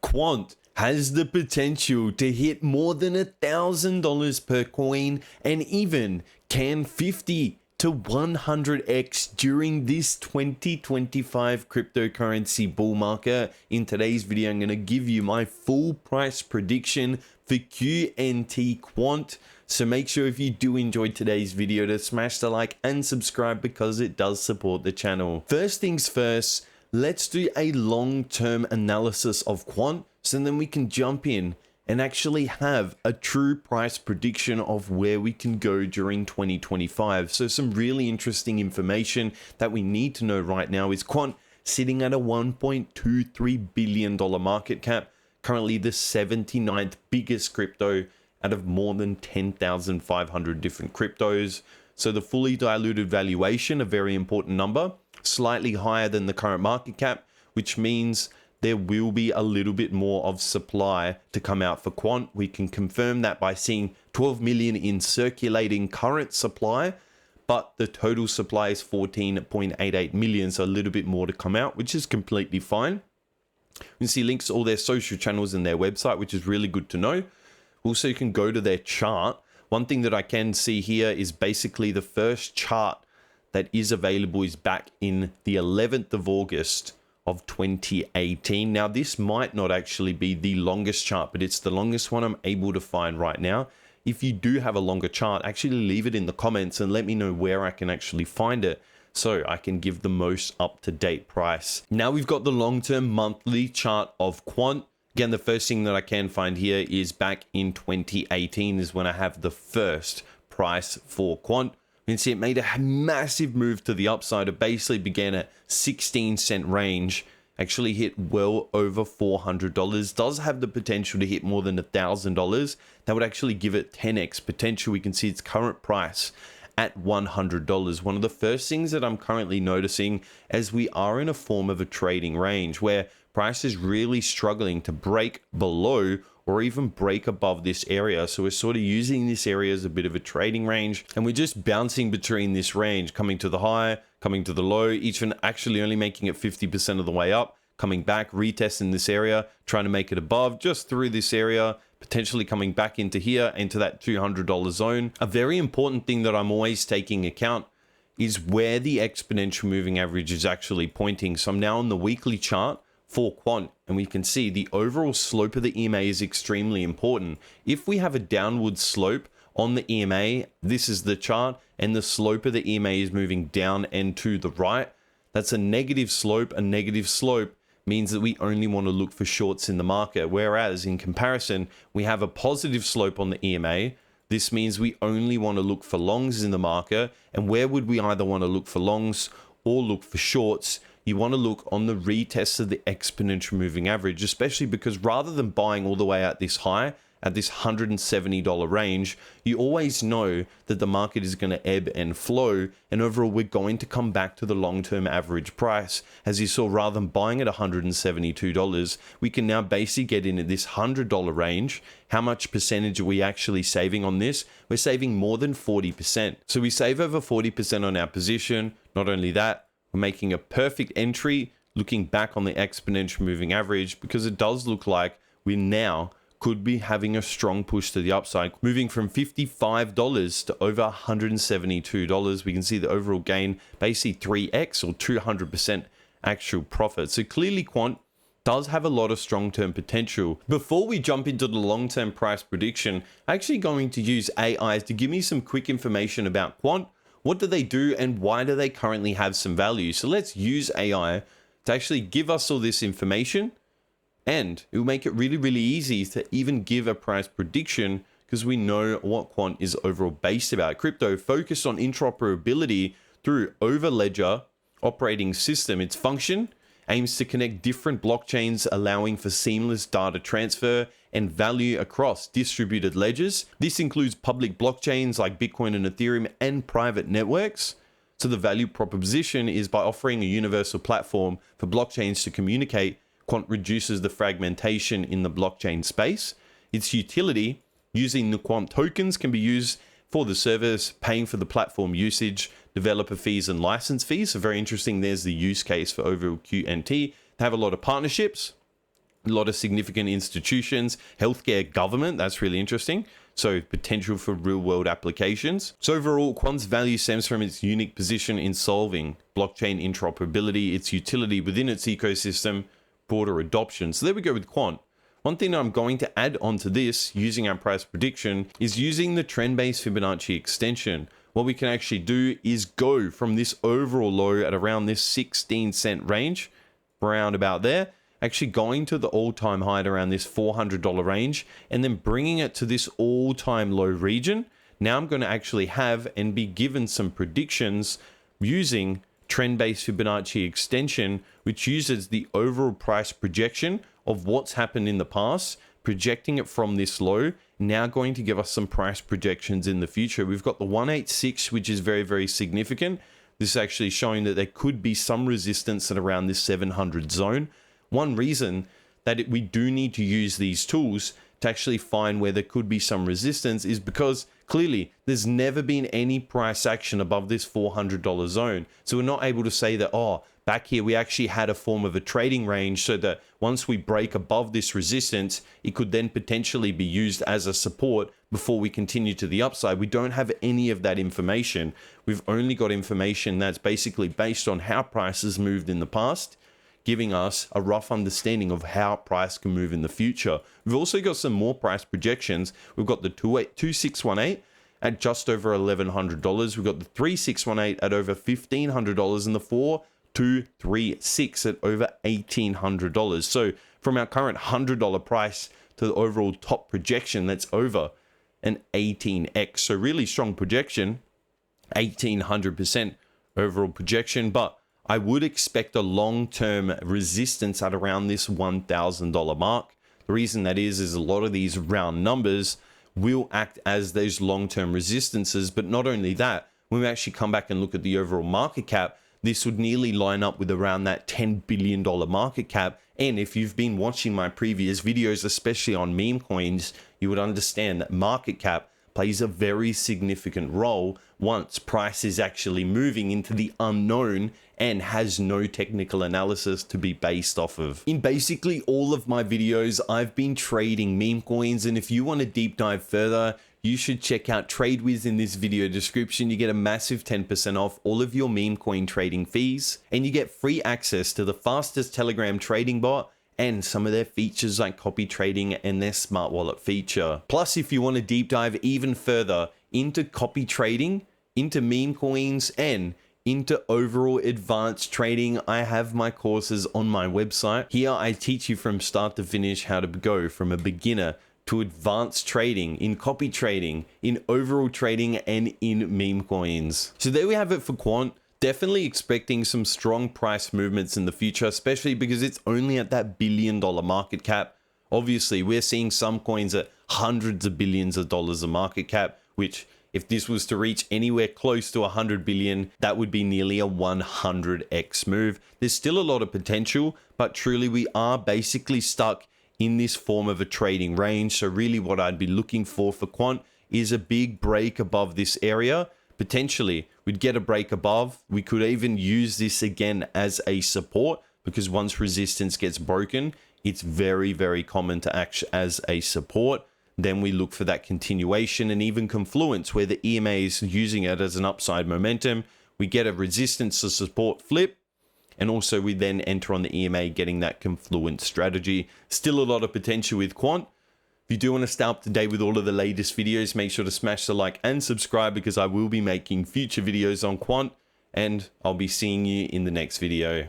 Quant has the potential to hit more than $1,000 per coin and even can 50 to 100x during this 2025 cryptocurrency bull market. In today's video, I'm going to give you my full price prediction for QNT Quant. So make sure if you do enjoy today's video to smash the like and subscribe because it does support the channel. First things first, let's do a long-term analysis of Quant so then we can jump in and actually have a true price prediction of where we can go during 2025. So some really interesting information that we need to know right now is Quant sitting at a $1.23 billion market cap, currently the 79th biggest crypto out of more than 10,500 different cryptos. So the fully diluted valuation, a very important number, slightly higher than the current market cap, which means there will be a little bit more of supply to come out for Quant. We can confirm that by seeing 12 million in circulating current supply, but the total supply is 14.88 million, so a little bit more to come out, which is completely fine. You can see links to all their social channels and their website, which is really good to know. Also, you can go to their chart. One thing that I can see here is basically the first chart that is available is back in the 11th of August of 2018. Now, this might not actually be the longest chart, but it's the longest one I'm able to find right now. If you do have a longer chart, actually leave it in the comments and let me know where I can actually find it so I can give the most up-to-date price. Now we've got the long-term monthly chart of Quant. Again, the first thing that I can find here is back in 2018 is when I have the first price for Quant. You can see it made a massive move to the upside. It basically began at 16-cent range, actually hit well over $400. Does have the potential to hit more than $1,000. That would actually give it 10x potential. We can see its current price at $100. One of the first things that I'm currently noticing as we are in a form of a trading range where price is really struggling to break below or even break above this area. So we're sort of using this area as a bit of a trading range, and we're just bouncing between this range, coming to the high, coming to the low, each one actually only making it 50% of the way up, coming back, retesting this area, trying to make it above, just through this area, potentially coming back into here, into that $200 zone. A very important thing that I'm always taking account is where the exponential moving average is actually pointing. So I'm now on the weekly chart for Quant, and we can see the overall slope of the EMA is extremely important. If we have a downward slope on the EMA, this is the chart, and the slope of the EMA is moving down and to the right, that's a negative slope. A negative slope means that we only want to look for shorts in the market, whereas in comparison, we have a positive slope on the EMA. This means we only want to look for longs in the market. And where would we either want to look for longs or look for shorts? You want to look on the retest of the exponential moving average, especially because rather than buying all the way at this high, at this $170 range, you always know that the market is going to ebb and flow, and overall we're going to come back to the long-term average price. As you saw, rather than buying at $172, we can now basically get in at this $100 range. How much percentage are we actually saving on this? We're saving more than 40%. So we save over 40% on our position. Not only that, we're making a perfect entry looking back on the exponential moving average, because it does look like we now could be having a strong push to the upside, moving from $55 to over $172. We can see the overall gain, basically 3x or 200% actual profit. So clearly Quant does have a lot of strong-term potential. Before we jump into the long-term price prediction, I'm actually going to use AI to give me some quick information about Quant. What do they do and why do they currently have some value? So let's use AI to actually give us all this information, and it will make it really, really easy to even give a price prediction because we know what Quant is overall based about. Crypto focused on interoperability through Overledger operating system. Its function aims to connect different blockchains, allowing for seamless data transfer and value across distributed ledgers. This includes public blockchains like Bitcoin and Ethereum and private networks. So the value proposition is by offering a universal platform for blockchains to communicate, Quant reduces the fragmentation in the blockchain space. Its utility, using the Quant tokens, can be used for the service, paying for the platform usage, developer fees and license fees. So very interesting. There's the use case for overall QNT. They have a lot of partnerships. A lot of significant institutions, healthcare, government, that's really interesting. So potential for real world applications. So overall, Quant's value stems from its unique position in solving blockchain interoperability, its utility within its ecosystem, broader adoption. So there we go with Quant. One thing that I'm going to add onto this using our price prediction is using the trend-based Fibonacci extension. What we can actually do is go from this overall low at around this 16-cent range, around about there, actually going to the all-time high at around this $400 range, and then bringing it to this all-time low region. Now I'm going to actually have and be given some predictions using trend-based Fibonacci extension, which uses the overall price projection of what's happened in the past, projecting it from this low, now going to give us some price projections in the future. We've got the 186, which is very, very significant. This is actually showing that there could be some resistance at around this 700 zone. One reason that we do need to use these tools to actually find where there could be some resistance is because clearly there's never been any price action above this $400 zone. So we're not able to say that, oh, back here we actually had a form of a trading range so that once we break above this resistance, it could then potentially be used as a support before we continue to the upside. We don't have any of that information. We've only got information that's basically based on how prices moved in the past, giving us a rough understanding of how price can move in the future. We've also got some more price projections. We've got the 2618 at just over $1,100. We've got the 3618 at over $1,500 and the 4236 at over $1,800. So from our current $100 price to the overall top projection, that's over an 18x. So really strong projection, 1,800% overall projection, but I would expect a long-term resistance at around this $1,000 mark. The reason that is a lot of these round numbers will act as those long-term resistances. But not only that, when we actually come back and look at the overall market cap, this would nearly line up with around that $10 billion market cap. And if you've been watching my previous videos, especially on meme coins, you would understand that market cap plays a very significant role once price is actually moving into the unknown and has no technical analysis to be based off of. In basically all of my videos, I've been trading meme coins, and if you want to deep dive further, you should check out TradeWiz in this video description. You get a massive 10% off all of your meme coin trading fees, and you get free access to the fastest Telegram trading bot and some of their features like copy trading and their smart wallet feature. Plus, if you want to deep dive even further into copy trading, into meme coins, and into overall advanced trading, I have my courses on my website. Here I teach you from start to finish how to go from a beginner to advanced trading, in copy trading, in overall trading, and in meme coins. So there we have it for Quant. Definitely expecting some strong price movements in the future, especially because it's only at that $1 billion market cap. Obviously, we're seeing some coins at hundreds of billions of dollars of market cap, which if this was to reach anywhere close to 100 billion, that would be nearly a 100x move. There's still a lot of potential, but truly we are basically stuck in this form of a trading range. So really what I'd be looking for Quant is a big break above this area. Potentially we'd get a break above. We could even use this again as a support, because once resistance gets broken, it's very, very common to act as a support. Then we look for that continuation and even confluence where the EMA is using it as an upside momentum. We get a resistance to support flip, and also we then enter on the EMA getting that confluence strategy. Still a lot of potential with Quant. If you do want to stay up to date with all of the latest videos, make sure to smash the like and subscribe, because I will be making future videos on Quant, and I'll be seeing you in the next video.